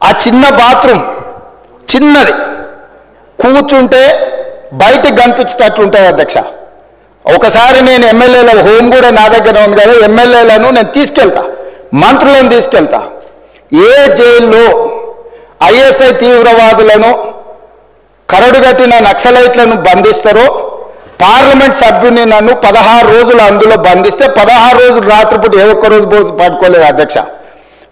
ఆ చిన్న బాత్రూమ్ చిన్నది, కూర్చుంటే బయటికి కనిపించేటట్లుంటుంది అధ్యక్ష. ఒకసారి నేను ఎమ్మెల్యేల హోమ్ కూడా నా దగ్గర ఉంది కదా, ఎమ్మెల్యేలను నేను తీసుకెళ్తా, మంత్రులను తీసుకెళ్తా. ఏ జైల్లో ఐఎస్ఐ తీవ్రవాదులను కరడుగట్టిన నక్సలైట్లను బంధిస్తారో పార్లమెంట్ సభ్యుని నన్ను 16 రోజులు అందులో బంధిస్తే 16 రోజులు రాత్రిపూట ఏ ఒక్క రోజు పట్టుకోలేదు అధ్యక్ష.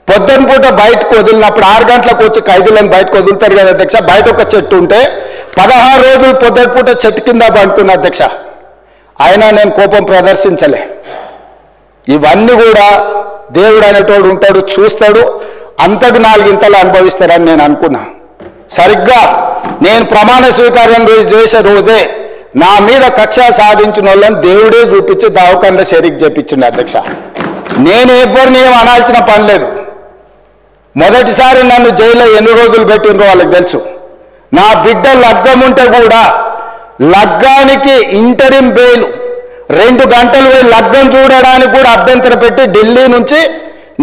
పొద్దున పూట బయటకు వదిలినప్పుడు 6 గంటలకు వచ్చి ఖైదీలను బయటకు వదులుతారు కదా అధ్యక్ష. బయట ఒక చెట్టు ఉంటే 16 రోజులు పొద్దున పూట చెట్టు కింద పండుకున్న అధ్యక్ష. అయినా నేను కోపం ప్రదర్శించలే. ఇవన్నీ కూడా దేవుడు అనేటోడు ఉంటాడు, చూస్తాడు, అంతకు 4 ఇంతలు అనుభవిస్తారని నేను అనుకున్నా. సరిగ్గా నేను ప్రమాణ స్వీకారం చేసే రోజే నా మీద కక్ష సాధించిన వాళ్ళని దేవుడే చూపించి దావకంలో షరీక్ చేపించిండు అధ్యక్ష. నేను ఎవరిని ఏం అనాల్సిన పని లేదు. మొదటిసారి నన్ను జైల్లో ఎన్ని రోజులు పెట్టిండ్రో వాళ్ళకి తెలుసు. నా బిడ్డ లగ్గం ఉంటే కూడా లగ్గానికి ఇంటరిం బెయిల్ 2 గంటలు పోయి లగ్గం చూడడానికి కూడా అభ్యంతరం పెట్టి ఢిల్లీ నుంచి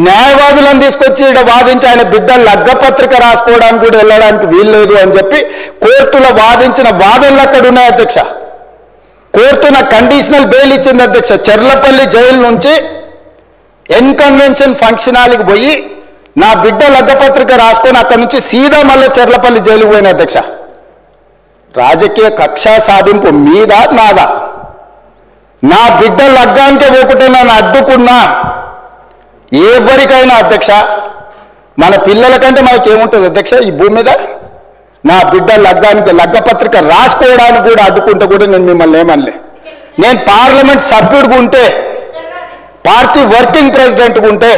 న్యాయవాదులను తీసుకొచ్చి ఇక్కడ వాదించి ఆయన బిడ్డ లగ్గపత్రిక రాసుకోవడానికి కూడా వెళ్ళడానికి వీల్లేదు అని చెప్పి కోర్టులో వాదించిన వాదనలు అక్కడ ఉన్నాయి అధ్యక్ష. కోర్టు నాకు కండిషనల్ బెయిల్ ఇచ్చింది అధ్యక్ష. చెర్లపల్లి జైలు నుంచి ఎన్కన్వెన్షన్ ఫంక్షన్ హాల్కి పోయి నా బిడ్డ లగ్గపత్రిక రాసుకొని అక్కడి నుంచి సీదా మళ్ళీ చెర్లపల్లి జైలుకు పోయిన అధ్యక్ష. రాజకీయ కక్ష సాధింపు మీద నాదా? నా బిడ్డ లగ్గానికే పోకుంటే నన్ను అడ్డుకున్నా ఎవరికైనా అధ్యక్ష, మన పిల్లల కంటే మనకేముంటుంది అధ్యక్ష ఈ భూమి మీద? నా బిడ్డ లగ్గానికి లగ్గపత్రిక రాసుకోవడానికి కూడా అడ్డుకుంటే కూడా నేను మిమ్మల్ని ఏమనలే. నేను పార్లమెంట్ సభ్యుడిగా ఉంటే, పార్టీ వర్కింగ్ ప్రెసిడెంట్గా ఉంటే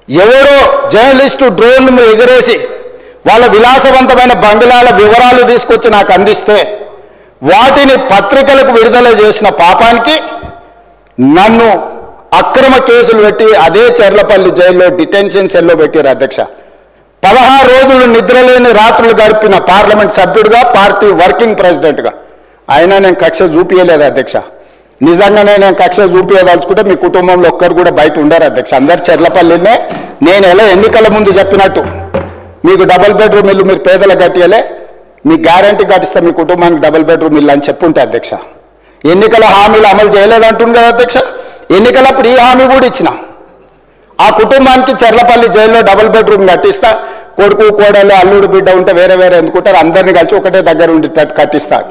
ఎవరో జర్నలిస్టు డ్రోన్ ఎగిరేసి వాళ్ళ విలాసవంతమైన బంగ్లాల వివరాలు తీసుకొచ్చి నాకు అందిస్తే వాటిని పత్రికలకు విడుదల చేసిన పాపానికి నన్ను అక్రమ కేసులు పెట్టి అదే చెర్లపల్లి జైల్లో డిటెన్షన్ సెల్లో పెట్టారు అధ్యక్ష. 16 రోజులు నిద్రలేని రాత్రులు గడిపిన పార్లమెంట్ సభ్యుడిగా, పార్టీ వర్కింగ్ ప్రెసిడెంట్గా. అయినా నేను కక్ష చూపించలేదు అధ్యక్ష. నిజంగానే నేను కక్ష చూపించదలుచుకుంటే మీ కుటుంబంలో ఒక్కరు కూడా బయట ఉండరు అధ్యక్ష. అందరు చెర్లపల్లినే. నేను ఎలా ఎన్నికల ముందు చెప్పినట్టు మీకు డబుల్ బెడ్రూమ్ ఇల్లు మీరు పేదలకు కట్టియలే, మీ గ్యారంటీ కట్టిస్తే మీ కుటుంబానికి డబుల్ బెడ్రూమ్ ఇల్లు అని చెప్పుంటే అధ్యక్ష. ఎన్నికల హామీలు అమలు చేయలేదంటుంది కదా అధ్యక్ష. ఎన్నికలప్పుడు ఈ హామీ కూడా ఇచ్చిన. ఆ కుటుంబానికి చెర్లపల్లి జైల్లో డబుల్ బెడ్రూమ్ కట్టిస్తా, కొడుకు కోడలు అల్లుడు బిడ్డ ఉంటే వేరే వేరే ఎందుకుంటారు, అందరినీ కలిసి ఒకటే దగ్గర ఉండేటట్టు కట్టిస్తాను.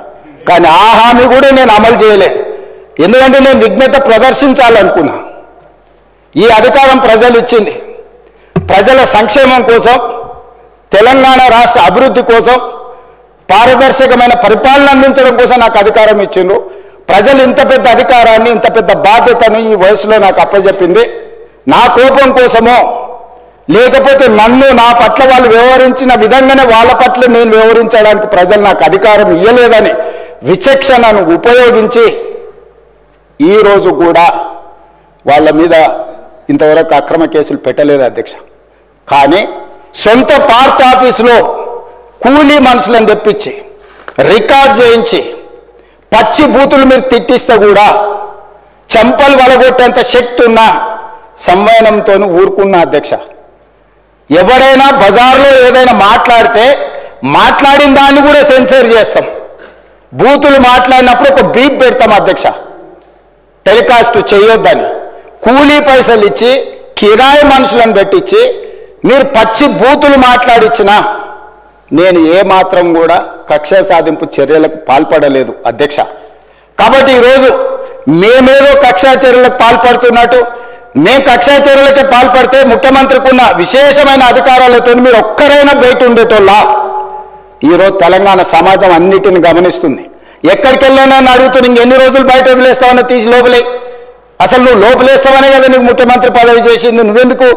కానీ ఆ హామీ కూడా నేను అమలు చేయలే. ఎందుకంటే నేను విఘ్నత ప్రదర్శించాలనుకున్నా. ఈ అధికారం ప్రజలు ఇచ్చింది ప్రజల సంక్షేమం కోసం, తెలంగాణ రాష్ట్ర అభివృద్ధి కోసం, పారదర్శకమైన పరిపాలన అందించడం కోసం నాకు అధికారం ఇచ్చిండ్రు. ప్రజలు ఇంత పెద్ద అధికారాన్ని, ఇంత పెద్ద బాధ్యతను ఈ వయసులో నాకు అప్పచెప్పింది నా కోపం కోసమో, లేకపోతే నన్ను నా పట్ల వాళ్ళు వ్యవహరించిన విధంగానే వాళ్ళ పట్ల నేను వ్యవహరించడానికి ప్రజలు నాకు అధికారం ఇవ్వలేదని విచక్షణను ఉపయోగించి ఈరోజు కూడా వాళ్ళ మీద ఇంతవరకు అక్రమ కేసులు పెట్టలేదు అధ్యక్ష. కానీ సొంత పార్టీ ఆఫీసులో కూలీ మనుషులను తెప్పించి రికార్డ్ చేయించి పచ్చి బూతులు మీరు తిట్టిస్తే కూడా చంపలు వలగొట్టేంత శక్తి ఉన్న సంవయనంతో ఊరుకున్న అధ్యక్ష. ఎవరైనా బజార్లో ఏదైనా మాట్లాడితే మాట్లాడిన దాన్ని కూడా సెన్సర్ చేస్తాం. బూతులు మాట్లాడినప్పుడు ఒక బీప్ పెడతాం అధ్యక్ష, టెలికాస్ట్ చేయొద్దని. కూలీ పైసలు ఇచ్చి కిరాయి మనుషులను పెట్టించి మీరు పచ్చి బూతులు మాట్లాడిచ్చినా నేను ఏమాత్రం కూడా కక్ష సాధింపు చర్యలకు పాల్పడలేదు అధ్యక్ష. కాబట్టి ఈరోజు మేమేదో కక్షా చర్యలకు పాల్పడుతున్నట్టు, మేము కక్షా చర్యలకే పాల్పడితే ముఖ్యమంత్రికి ఉన్న విశేషమైన అధికారాలతో మీరు ఒక్కరైనా బయట ఉండేటోళ్ళ? ఈరోజు తెలంగాణ సమాజం అన్నిటిని గమనిస్తుంది. ఎక్కడికి వెళ్ళానని అడుగుతుంది, ఇంకెన్ని రోజులు బయట వదిలేస్తావని తీసి లోపలే. అసలు నువ్వు లోపలేస్తావనే కదా నీకు ముఖ్యమంత్రి పదవి చేసింది, నువ్వెందుకు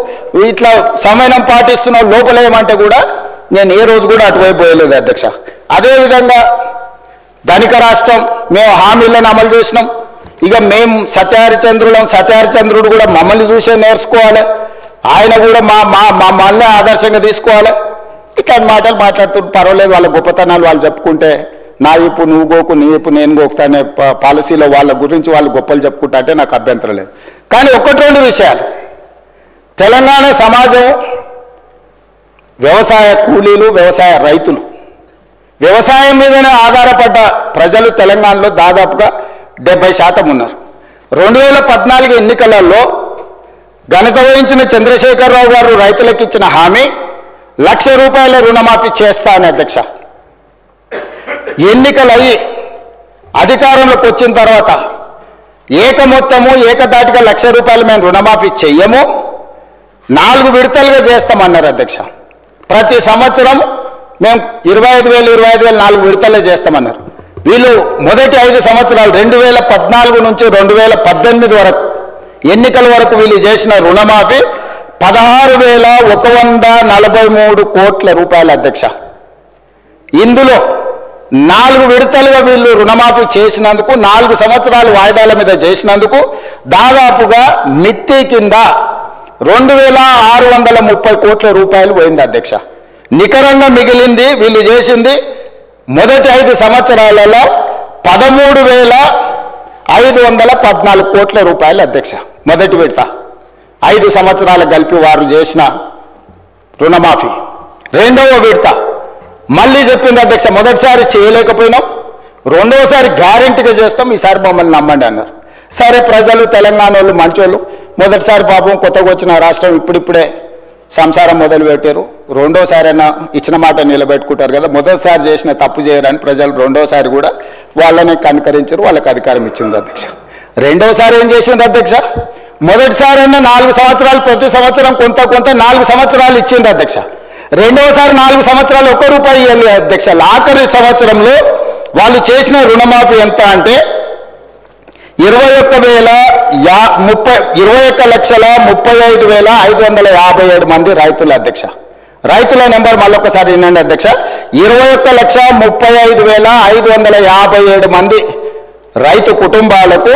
ఇట్లా సమయం పాటిస్తున్నావు లోపలేయమంటే కూడా నేను ఏ రోజు కూడా అటువైపు పోయలేదు అధ్యక్ష. అదేవిధంగా ధనిక రాష్ట్రం, మేము హామీలను అమలు చేసినాం. ఇక మేము సత్యహరిచంద్రుడు కూడా మమ్మల్ని చూసే నేర్చుకోవాలి, ఆయన కూడా మమ్మల్ని ఆదర్శంగా తీసుకోవాలి. ఇట్లాంటి మాటలు మాట్లాడుతుంటే పర్వాలేదు, వాళ్ళ గొప్పతనాలు వాళ్ళు చెప్పుకుంటే నా ఇప్పు నువ్వు గోకు, నీ ఇప్పు నేను గోకుతా అనే పాలసీలో వాళ్ళ గురించి వాళ్ళు గొప్పలు చెప్పుకుంటా అంటే నాకు అభ్యంతరం లేదు. కానీ 1-2 విషయాలు, తెలంగాణ సమాజం వ్యవసాయ కూలీలు, వ్యవసాయ రైతులు, వ్యవసాయం మీదనే ఆధారపడ్డ ప్రజలు తెలంగాణలో దాదాపుగా 70% ఉన్నారు. 2014 ఎన్నికలలో ఘనత వహించిన చంద్రశేఖరరావు గారు రైతులకు ఇచ్చిన హామీ ₹1,00,000 రుణమాఫీ చేస్తా అని అధ్యక్ష. ఎన్నికలయ్యి అధికారంలోకి వచ్చిన తర్వాత మొత్తము ఏకదాటిగా ₹1,00,000 మేము రుణమాఫీ చెయ్యము, 4 విడతలుగా చేస్తామన్నారు అధ్యక్ష. ప్రతి సంవత్సరం మేము 25,000 4 విడతలే చేస్తామన్నారు. వీళ్ళు మొదటి 5 సంవత్సరాలు 2014 నుంచి 2018 వరకు ఎన్నికల వరకు వీళ్ళు చేసిన రుణమాఫీ ₹16,143 కోట్ల అధ్యక్ష. ఇందులో 4 విడతలుగా వీళ్ళు రుణమాఫీ చేసినందుకు, 4 సంవత్సరాలు వాయిదాల మీద చేసినందుకు దాదాపుగా మిత్తి కింద ₹2,630 కోట్ల పోయింది అధ్యక్ష. నికరంగా మిగిలింది వీళ్ళు చేసింది మొదటి 5 సంవత్సరాలలో ₹13,514 కోట్ల అధ్యక్ష. మొదటి విడత 5 సంవత్సరాలు కలిపి వారు చేసిన రుణమాఫీ. రెండవ విడత మళ్ళీ చెప్పింది అధ్యక్ష, మొదటిసారి చేయలేకపోయినాం, రెండవసారి గ్యారెంటీగా చేస్తాం, ఈసారి మమ్మల్ని నమ్మండి అన్నారు. సరే, ప్రజలు తెలంగాణ వాళ్ళు మంచోళ్ళు, మొదటిసారి పాపం కొత్తగా వచ్చిన రాష్ట్రం ఇప్పుడిప్పుడే సంసారం మొదలు పెట్టారు, రెండోసారైనా ఇచ్చిన మాట నిలబెట్టుకుంటారు కదా, మొదటిసారి చేసిన తప్పు చేయరని ప్రజలు రెండోసారి కూడా వాళ్ళని కనుకరించారు, వాళ్ళకి అధికారం ఇచ్చింది అధ్యక్ష. రెండోసారి ఏం చేసింది అధ్యక్ష, మొదటిసారైనా 4 సంవత్సరాలు ప్రతి సంవత్సరం కొంత 4 సంవత్సరాలు ఇచ్చింది అధ్యక్ష. రెండవసారి 4 సంవత్సరాలు ₹1 ఇవ్వాలి అధ్యక్ష. ఆఖరి సంవత్సరంలో వాళ్ళు చేసిన రుణమాఫీ ఎంత అంటే 21,35,557 మంది రైతులు అధ్యక్ష. రైతుల నెంబర్ మళ్ళొకసారి వినండి అధ్యక్ష, 21,35,557 మంది రైతు కుటుంబాలకు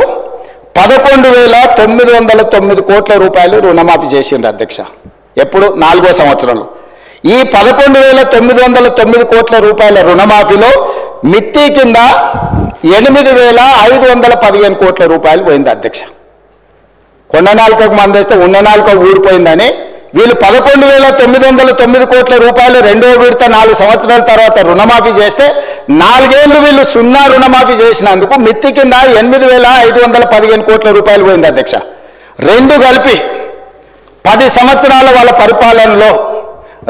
₹11,909 కోట్ల రుణమాఫీ చేసిండ్రు అధ్యక్ష. ఎప్పుడు? 4వ సంవత్సరంలో. ఈ ₹11,909 కోట్ల రుణమాఫీలో మిత్తి కింద ₹8,515 కోట్ల పోయింది అధ్యక్ష. కొండ నాలుకకు మందేస్తే ఉన్న నాలుక ఊడిపోయిందని వీళ్ళు ₹11,909 కోట్ల రెండవ విడత 4 సంవత్సరాల తర్వాత రుణమాఫీ చేస్తే 4 ఏళ్ళు వీళ్ళు 0 రుణమాఫీ చేసినందుకు మిత్తి కింద ₹8,515 కోట్ల పోయింది అధ్యక్ష. రెండు కలిపి 10 సంవత్సరాల వాళ్ళ పరిపాలనలో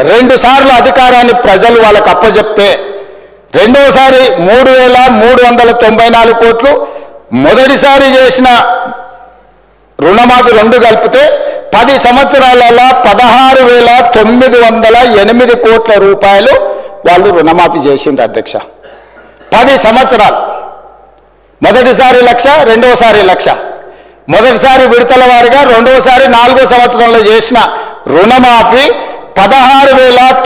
2 సార్లు అధికారాన్ని ప్రజలు వాళ్ళకు అప్పచెప్తే రెండోసారి 3,394 కోట్లు, మొదటిసారి చేసిన రుణమాఫీ 2 కలిపితే 10 సంవత్సరాలలో 16,908 కోట్ల వాళ్ళు రుణమాఫీ చేసిండ్రు అధ్యక్ష. 10 సంవత్సరాలు, మొదటిసారి 1,00,000, రెండోసారి 1,00,000, మొదటిసారి విడతల వారిగా, రెండోసారి 4వ సంవత్సరంలో చేసిన రుణమాఫీ 16,000